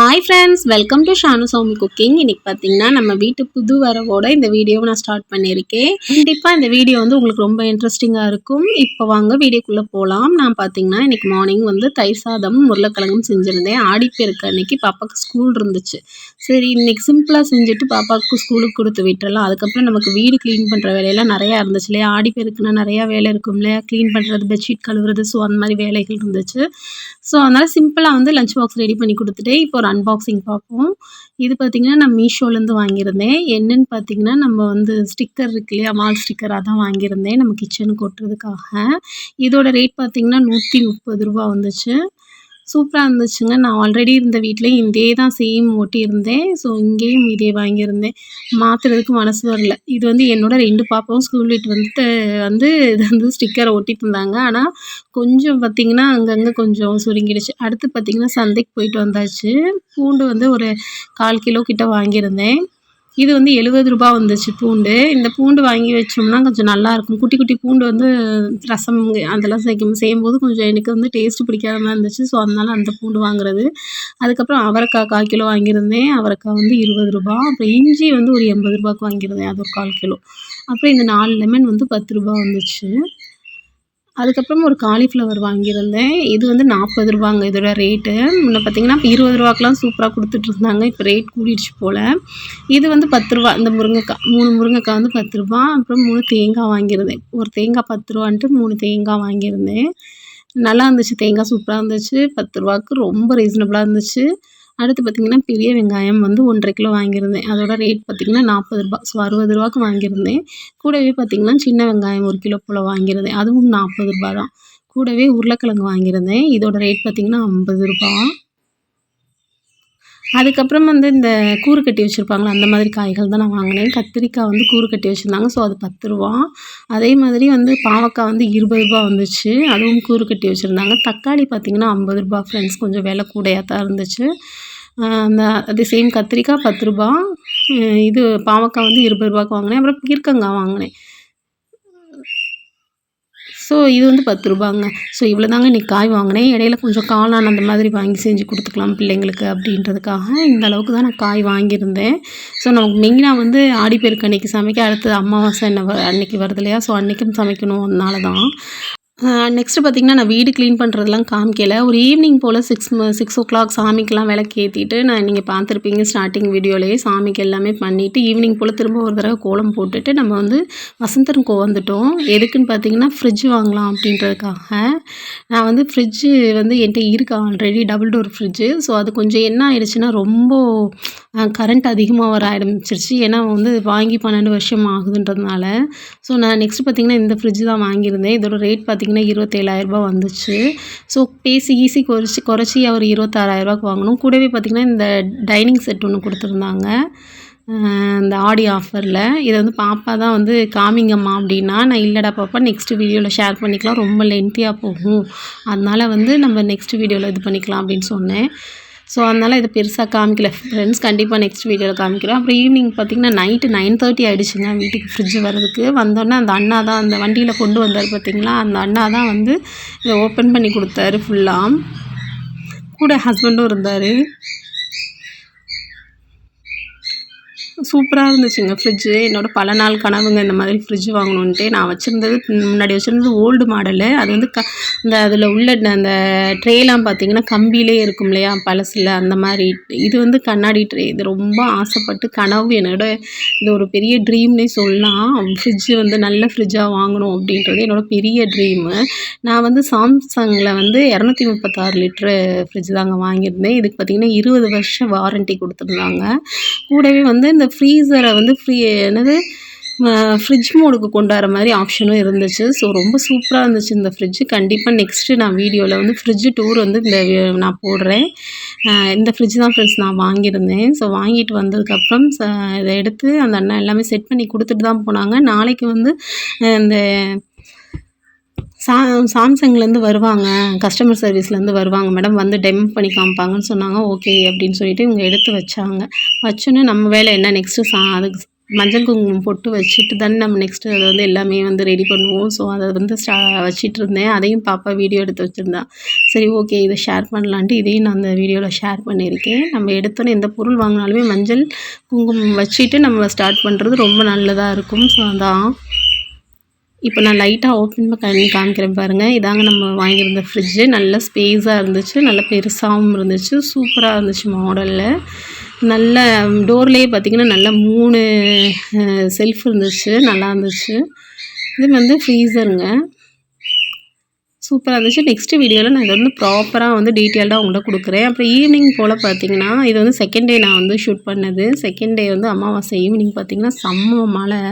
Hi friends, welcome to Shanu Soumi cooking. இன்றைக்கி பார்த்தீங்கன்னா நம்ம வீட்டு புது வரவோட இந்த வீடியோவை நான் ஸ்டார்ட் பண்ணியிருக்கேன். கண்டிப்பாக இந்த வீடியோ வந்து உங்களுக்கு ரொம்ப இன்ட்ரெஸ்டிங்காக இருக்கும். இப்போ வாங்க வீடியோக்குள்ளே போகலாம். நான் பார்த்தீங்கன்னா இன்றைக்கி மார்னிங் வந்து தயிர் சாதமும் உருளைக்கிழங்கும் செஞ்சுருந்தேன். ஆடிப்பெருக்கு அன்றைக்கி பாப்பாவுக்கு ஸ்கூல் இருந்துச்சு. சரி, இன்றைக்கி சிம்பிளாக செஞ்சுட்டு பாப்பாவுக்கு ஸ்கூலுக்கு கொடுத்து விட்டுறலாம். அதுக்கப்புறம் நமக்கு வீடு க்ளீன் பண்ணுற வேலையெல்லாம் நிறையா இருந்துச்சு இல்லையா. ஆடிப்பெருக்குன்னா நிறையா வேலை இருக்கும் இல்லையா. க்ளீன் பண்ணுறது, பெட்ஷீட் கழுவுறது, ஸோ அந்த மாதிரி வேலைகள் இருந்துச்சு. ஸோ அதனால் சிம்பிளாக வந்து லஞ்ச் பாக்ஸ் ரெடி பண்ணி கொடுத்துட்டு இப்போ ஒரு அன்பாக்சிங் பார்ப்போம். இது பார்த்திங்கன்னா நான் மீஷோலேருந்து வாங்கியிருந்தேன். என்னென்னு பார்த்திங்கன்னா நம்ம வந்து ஸ்டிக்கர் இருக்கு இல்லையா, வால் ஸ்டிக்கர் அதான் வாங்கியிருந்தேன் நம்ம கிச்சனுக்கு ஒட்டுறதுக்காக. இதோட ரேட் பார்த்திங்கன்னா ₹130 வந்துச்சு. சூப்பராக இருந்துச்சுங்க. நான் ஆல்ரெடி இருந்த வீட்லேயும் இதே தான் சேம் ஒட்டியிருந்தேன். ஸோ இங்கேயும் இதே வாங்கியிருந்தேன். மாற்றுறதுக்கு மனசு வரல. இது வந்து என்னோட 2 பாப்பாவும் ஸ்கூல் விட்டு வந்து இது வந்து ஸ்டிக்கரை ஒட்டிட்டு இருந்தாங்க. ஆனால் கொஞ்சம் பார்த்திங்கன்னா அங்கங்கே கொஞ்சம் சுருங்கிடுச்சு. அடுத்து பார்த்திங்கன்னா சந்தைக்கு போயிட்டு வந்தாச்சு. பூண்டு வந்து ஒரு 1/4 கிலோ கிட்ட வாங்கியிருந்தேன். இது வந்து ₹70 வந்துச்சு பூண்டு. இந்த பூண்டு வாங்கி வச்சோம்னா கொஞ்சம் நல்லாயிருக்கும். குட்டி குட்டி பூண்டு வந்து ரசம் அதெல்லாம் செய்யும்போது கொஞ்சம் எனக்கு வந்து டேஸ்ட்டு பிடிக்காத மாதிரி இருந்துச்சு. ஸோ அதனால அந்த பூண்டு வாங்குறது. அதுக்கப்புறம் அவரைக்காய் 1/4 கிலோ வாங்கியிருந்தேன். அவரைக்காய் வந்து ₹20. அப்புறம் இஞ்சி வந்து ஒரு ₹80க்கு வாங்கியிருந்தேன். அது ஒரு 1/4 கிலோ. அப்புறம் இந்த 4 லெமன் வந்து ₹10 வந்துச்சு. அதுக்கப்புறம் ஒரு காலிஃப்ளவர் வாங்கியிருந்தேன். இது வந்து ₹40ங்க இதோட ரேட்டு. முன்ன பார்த்திங்கன்னா இப்போ ₹20க்கெலாம் சூப்பராக கொடுத்துட்ருந்தாங்க. இப்போ ரேட் கூடிடுச்சு போல். இது வந்து ₹10. இந்த முருங்கைக்காய் 3 முருங்கைக்காய் வந்து ₹10. அப்புறம் 3 தேங்காய் வாங்கியிருந்தேன். ஒரு தேங்காய் ₹10ன்ட்டு 3 தேங்காய் வாங்கியிருந்தேன். நல்லா இருந்துச்சு. தேங்காய் சூப்பராக இருந்துச்சு. ₹10க்கு ரொம்ப ரீசனபிளாக இருந்துச்சு. அடுத்து பார்த்திங்கன்னா பெரிய வெங்காயம் வந்து 1½ கிலோ வாங்கியிருந்தேன். அதோட ரேட் பார்த்திங்கன்னா ₹40. ஸோ ₹60க்கு வாங்கியிருந்தேன். கூடவே பார்த்திங்கன்னா சின்ன வெங்காயம் 1 கிலோ போல் வாங்கியிருந்தேன். அதுவும் ₹40 தான். கூடவே உருளைக்கிழங்கு வாங்கியிருந்தேன். இதோட ரேட் பார்த்திங்கன்னா ₹50. அதுக்கப்புறம் வந்து இந்த கூறு கட்டி வச்சுருப்பாங்களா, அந்த மாதிரி காய்கள் தான் நான் வாங்கினேன். கத்திரிக்காய் வந்து கூறு கட்டி வச்சுருந்தாங்க. ஸோ அது ₹10. அதே மாதிரி வந்து பாவக்காய் வந்து ₹20 வந்துச்சு. அதுவும் கூறு கட்டி வச்சுருந்தாங்க. தக்காளி பார்த்திங்கன்னா ₹50 ஃப்ரெண்ட்ஸ். கொஞ்சம் விலை கூடையாக தான் இருந்துச்சு. அது சேம் கத்திரிக்காய் ₹10. இது பாவக்காய் வந்து ₹20க்கு வாங்கினேன். அப்புறம் பீர்க்கங்காய் வாங்கினேன். ஸோ இது வந்து ₹10ங்க. ஸோ இவ்வளோ தாங்க இன்றைக்கி காய் வாங்கினேன். இடையில கொஞ்சம் காளான் அந்த மாதிரி வாங்கி செஞ்சு கொடுத்துக்கலாம் பிள்ளைங்களுக்கு அப்படின்றதுக்காக இந்த அளவுக்கு தான் நான் காய் வாங்கியிருந்தேன். ஸோ நமக்கு மெயினாக வந்து ஆடிப்பெருக்கு அன்றைக்கி சமைக்க, அடுத்தது அமாவாசை அன்றைக்கி வருது இல்லையா. ஸோ அன்றைக்கும் சமைக்கணும். அதனால தான். நெக்ஸ்ட்டு பார்த்திங்கன்னா நான் வீடு க்ளீன் பண்ணுறதுலாம் காமிக்கல. ஒரு ஈவினிங் போல் 6 சாமிக்கெலாம் விளக்கு ஏற்றிட்டு நீங்கள் பார்த்துருப்பீங்க ஸ்டார்டிங் வீடியோலேயே. சாமிக்கு எல்லாமே பண்ணிவிட்டு ஈவினிங் போல் திரும்ப ஒரு தடவை கோலம் போட்டுட்டு நம்ம வந்து வசந்தன் கோ வந்துவிட்டோம். எதுக்குன்னு பார்த்திங்கன்னா ஃப்ரிட்ஜ் வாங்கலாம் அப்படின்றதுக்காக. நான் வந்து ஃப்ரிட்ஜு வந்து என்கிட்ட இருக்குது already, double door fridge. So அது கொஞ்சம் என்ன ஆகிடுச்சுன்னா ரொம்ப கரண்ட் அதிகமாக வர ஆரம்பிச்சிருச்சு. ஏன்னா வந்து வாங்கி 12 வருஷம் ஆகுதுன்றதுனால. ஸோ நான் நெக்ஸ்ட்டு பார்த்திங்கன்னா இந்த ஃப்ரிட்ஜ் தான் வாங்கியிருந்தேன். இதோட ரேட் பார்த்திங்கன்னா ₹27,000 வந்துச்சு. ஸோ பேசி குறைச்சி அவர் ₹26,000க்கு வாங்கணும். கூடவே பார்த்திங்கன்னா இந்த டைனிங் செட் ஒன்று கொடுத்துருந்தாங்க இந்த ஆடி ஆஃபரில். இதை வந்து பாப்பா தான் வந்து காமிங்கம்மா அப்படின்னா, நான் இல்லைடா பாப்பா நெக்ஸ்ட்டு வீடியோவில் ஷேர் பண்ணிக்கலாம், ரொம்ப லென்த்தியாக போகும், அதனால் வந்து நம்ம நெக்ஸ்ட் வீடியோவில் இது பண்ணிக்கலாம் அப்படின்னு சொன்னேன். ஸோ அதனால் இதை பெருசாக காமிக்கல ஃப்ரெண்ட்ஸ். கண்டிப்பாக நெக்ஸ்ட் வீடியோவில் காமிக்கிறேன். அப்புறம் ஈவினிங் பார்த்திங்கன்னா நைட்டு 9:30 ஆகிடுச்சுங்க வீட்டுக்கு ஃப்ரிட்ஜ் வரதுக்கு. வந்தோடனே அந்த அண்ணா தான் அந்த வண்டியில் கொண்டு வந்தார் பார்த்திங்களா, அந்த அண்ணா தான் வந்து இதை ஓப்பன் பண்ணி கொடுத்தாரு ஃபுல்லாக. கூட ஹஸ்பண்டும் இருந்தார். சூப்பராக இருந்துச்சுங்க ஃப்ரிட்ஜு. என்னோடய பல நாள் கனவுங்க இந்த மாதிரி ஃப்ரிட்ஜ் வாங்கணுன்ட்டு. நான் முன்னாடி வச்சுருந்தது ஓல்டு மாடலு. அது வந்து இந்த அதில் உள்ள அந்த ட்ரேலாம் பார்த்திங்கன்னா கம்பியிலே இருக்கும் இல்லையா பழசில், அந்த மாதிரி. இது வந்து கண்ணாடி ட்ரே. இது ரொம்ப ஆசைப்பட்டு கனவு, இது ஒரு பெரிய ட்ரீம்னே சொல்லலாம். ஃப்ரிட்ஜு வந்து நல்ல ஃப்ரிட்ஜாக வாங்கணும் அப்படின்றது என்னோடய பெரிய ட்ரீமு. நான் வந்து சாம்சங்கில் வந்து 236 லிட்ரு ஃப்ரிட்ஜ் தாங்க வாங்கியிருந்தேன். இதுக்கு பார்த்திங்கன்னா 20 வருஷம் வாரண்ட்டி கொடுத்துருந்தாங்க. கூடவே வந்து இந்த ஃப்ரீசரை வந்து ஃப்ரிட்ஜ் மோடுக்கு கொண்டு வர மாதிரி ஆப்ஷனும் இருந்துச்சு. ஸோ ரொம்ப சூப்பராக இருந்துச்சு இந்த ஃப்ரிட்ஜு. கண்டிப்பாக நெக்ஸ்ட்டு நான் வீடியோவில் வந்து ஃப்ரிட்ஜு டூர் வந்து நான் போடுறேன். இந்த ஃப்ரிட்ஜ் தான் ஃப்ரெண்ட்ஸ் நான் வாங்கியிருந்தேன். ஸோ வாங்கிட்டு வந்ததுக்கப்புறம் இதை எடுத்து அந்த அண்ணா எல்லாமே செட் பண்ணி கொடுத்துட்டு தான் போனாங்க. நாளைக்கு வந்து இந்த சாம்சங்லேருந்து வருவாங்க, கஸ்டமர் சர்வீஸ்லேருந்து வருவாங்க மேடம், வந்து டெமோ பண்ணி காமிப்பாங்கன்னு சொன்னாங்க. ஓகே அப்படின்னு சொல்லிட்டு இவங்க எடுத்து வச்சாங்க. வச்சோன்னே நம்ம வேலை என்ன நெக்ஸ்ட்டு அதுக்கு மஞ்சள் குங்குமம் பொட்டு வச்சுட்டு தானே நம்ம நெக்ஸ்ட்டு அதை வந்து எல்லாமே வந்து ரெடி பண்ணுவோம். ஸோ அதை வந்து வச்சிட்டு இருந்தேன். அதையும் பாப்பா வீடியோ எடுத்து வச்சுருந்தா. சரி ஓகே இதை ஷேர் பண்ணலான்ட்டு இதையும் நான் அந்த வீடியோவில் ஷேர் பண்ணியிருக்கேன். நம்ம எடுத்தோன்னே எந்த பொருள் வாங்கினாலுமே மஞ்சள் குங்குமம் வச்சுட்டு நம்ம ஸ்டார்ட் பண்ணுறது ரொம்ப நல்லதாக இருக்கும். ஸோ அதான் இப்போ நான் லைட்டாக ஓப்பன் பண்ணி காமிக்கிறேன் பாருங்கள். இதாங்க நம்ம வாங்கியிருந்த ஃப்ரிட்ஜு. நல்ல ஸ்பேஸாக இருந்துச்சு, நல்ல பெருசாகவும் இருந்துச்சு, சூப்பராக இருந்துச்சு மாடலில். நல்ல டோர்லேயே பார்த்திங்கன்னா நல்ல 3 செல்ஃப் இருந்துச்சு, நல்லா இருந்துச்சு. இது வந்து ஃப்ரீசருங்க, சூப்பராக இருந்துச்சு. நெக்ஸ்ட்டு வீடியோவில் நான் இதை வந்து ப்ராப்பராக வந்து டீட்டெயில்டாக உங்கள்கிட்ட கொடுக்குறேன். அப்புறம் ஈவினிங் போல் பார்த்திங்கன்னா இது வந்து செகண்ட் டே நான் வந்து ஷூட் பண்ணது. செகண்ட் டே வந்து அமாவாசை ஈவினிங் பார்த்திங்கன்னா செம்ம மழை,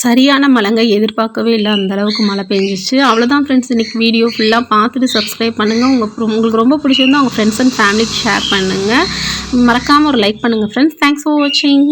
சரியான மழைங்க. எதிர்பார்க்கவே இல்லை, அந்தளவுக்கு மழை பெஞ்சிச்சு. அவ்வளோதான் ஃப்ரெண்ட்ஸ், இன்றைக்கி வீடியோ ஃபுல்லாக பார்த்துட்டு சப்ஸ்கிரைப் பண்ணுங்கள். உங்களுக்கு ரொம்ப பிடிச்சிருந்தா உங்கள் ஃப்ரெண்ட்ஸ் அண்ட் ஃபேமிலிக்கு ஷேர் பண்ணுங்கள். மறக்காமல் ஒரு லைக் பண்ணுங்கள் ஃப்ரெண்ட்ஸ். தேங்க்ஸ் ஃபார் வாட்சிங்.